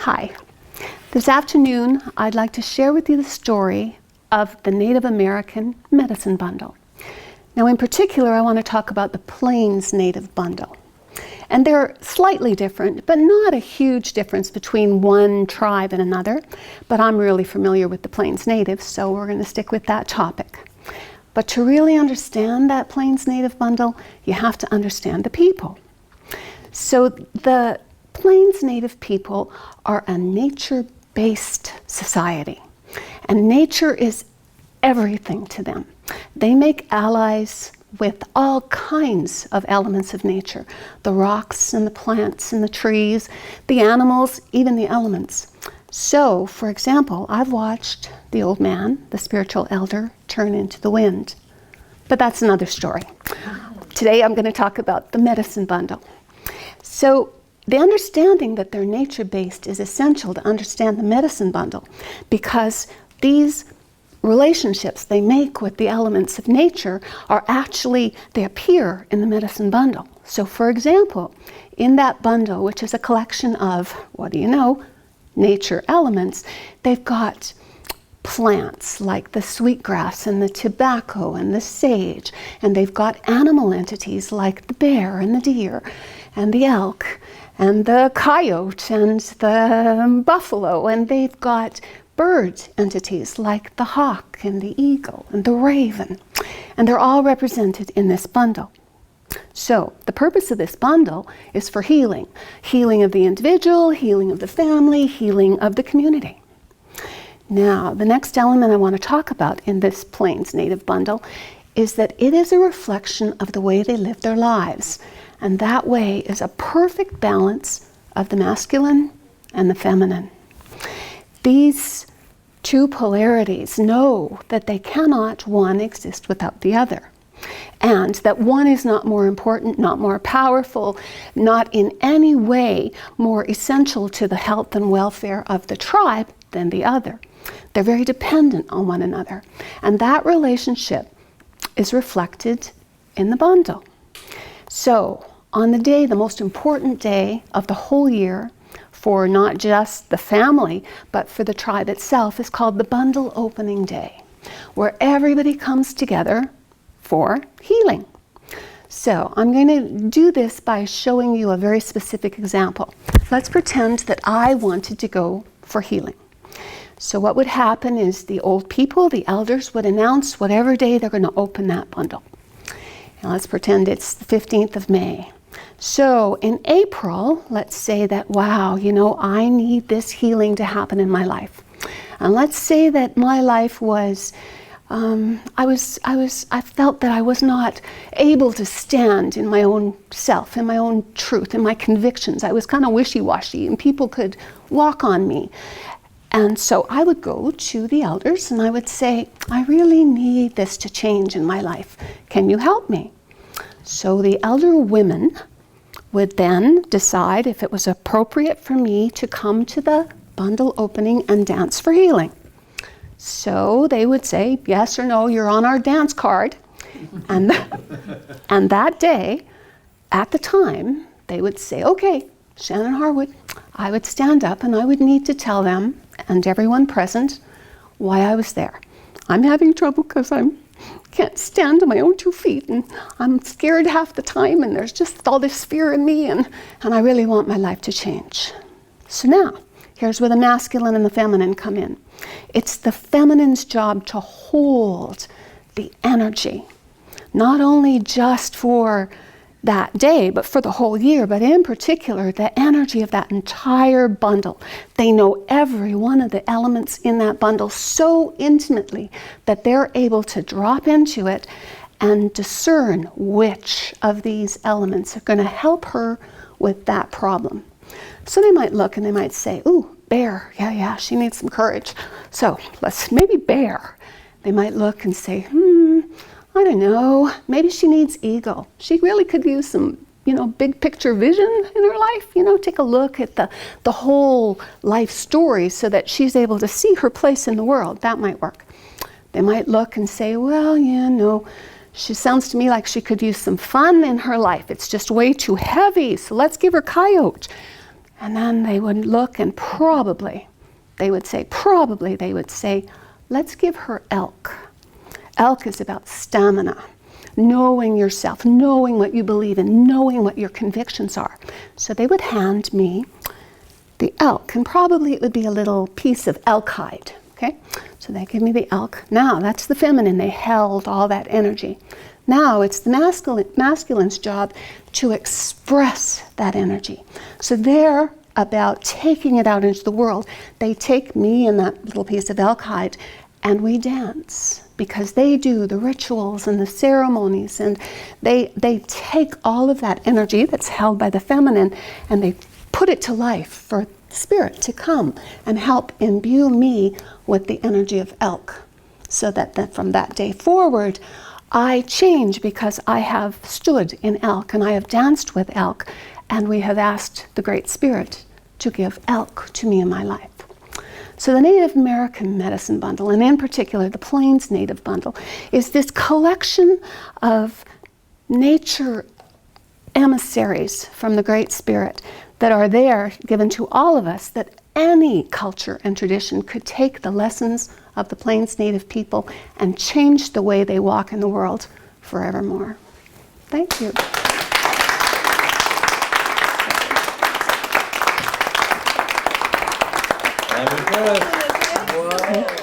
Hi. This afternoon, I'd like to share with you the story of the Native American medicine bundle. Now, in particular, I want to talk about the Plains Native bundle. And they're slightly different, but not a huge difference between one tribe and another. But I'm really familiar with the Plains Native, so we're going to stick with that topic. But to really understand that Plains Native bundle, you have to understand the people. So the Plains Native people are a nature-based society, and nature is everything to them. They make allies with all kinds of elements of nature, the rocks and the plants and the trees, the animals, even the elements. So, for example, I've watched the old man, the spiritual elder, turn into the wind. But that's another story. Today I'm going to talk about the medicine bundle. So, the understanding that they're nature-based is essential to understand the medicine bundle, because these relationships they make with the elements of nature are actually, they appear in the medicine bundle. So for example, in that bundle, which is a collection of, what do you know, nature elements, they've got plants like the sweetgrass and the tobacco and the sage, and they've got animal entities like the bear and the deer and the elk and the coyote and the buffalo, and they've got bird entities like the hawk and the eagle and the raven, and they're all represented in this bundle. So the purpose of this bundle is for healing. Healing of the individual, healing of the family, healing of the community. Now, the next element I want to talk about in this Plains Native bundle is that it is a reflection of the way they live their lives. And that way is a perfect balance of the masculine and the feminine. These two polarities know that they cannot one exist without the other, and that one is not more important, not more powerful, not in any way more essential to the health and welfare of the tribe than the other. They're very dependent on one another, and that relationship is reflected in the bundle. So, on the day, the most important day of the whole year, for not just the family, but for the tribe itself, is called the Bundle Opening Day, where everybody comes together for healing. So I'm going to do this by showing you a very specific example. Let's pretend that I wanted to go for healing. So what would happen is the old people, the elders, would announce whatever day they're going to open that bundle. Now let's pretend it's the 15th of May. So in April, let's say that, wow, you know, I need this healing to happen in my life. And let's say that my life was, I felt that I was not able to stand in my own self, in my own truth, in my convictions. I was kind of wishy-washy and people could walk on me. And so I would go to the elders and I would say, I really need this to change in my life. Can you help me? So the elder women would then decide if it was appropriate for me to come to the bundle opening and dance for healing. So they would say, yes or no, you're on our dance card. And that day, at the time, they would say, okay, Shanon Harwood. I would stand up and I would need to tell them and everyone present why I was there. I'm having trouble because I can't stand on my own 2 feet, and I'm scared half the time, and there's just all this fear in me, and I really want my life to change. So now, here's where the masculine and the feminine come in. It's the feminine's job to hold the energy, not only just for that day, but for the whole year, but in particular, the energy of that entire bundle. They know every one of the elements in that bundle so intimately that they're able to drop into it and discern which of these elements are going to help her with that problem. So they might look and they might say, ooh, bear, yeah, she needs some courage. So let's maybe bear. They might look and say, I don't know, maybe she needs eagle. She really could use some, big picture vision in her life, take a look at the whole life story so that she's able to see her place in the world. That might work. They might look and say, well, she sounds to me like she could use some fun in her life. It's just way too heavy, so let's give her coyote. And then they would look and probably they would say, let's give her elk. Elk is about stamina, knowing yourself, knowing what you believe in, knowing what your convictions are. So they would hand me the elk, and probably it would be a little piece of elk hide, okay? So they give me the elk. Now, that's the feminine. They held all that energy. Now it's the masculine's job to express that energy. So they're about taking it out into the world. They take me and that little piece of elk hide, and we dance, because they do the rituals and the ceremonies, and they take all of that energy that's held by the feminine and they put it to life for spirit to come and help imbue me with the energy of elk, so that from that day forward I change, because I have stood in elk and I have danced with elk, and we have asked the Great Spirit to give elk to me in my life. So the Native American Medicine Bundle, and in particular the Plains Native Bundle, is this collection of nature emissaries from the Great Spirit that are there, given to all of us, that any culture and tradition could take the lessons of the Plains Native people and change the way they walk in the world forevermore. Thank you. Wow.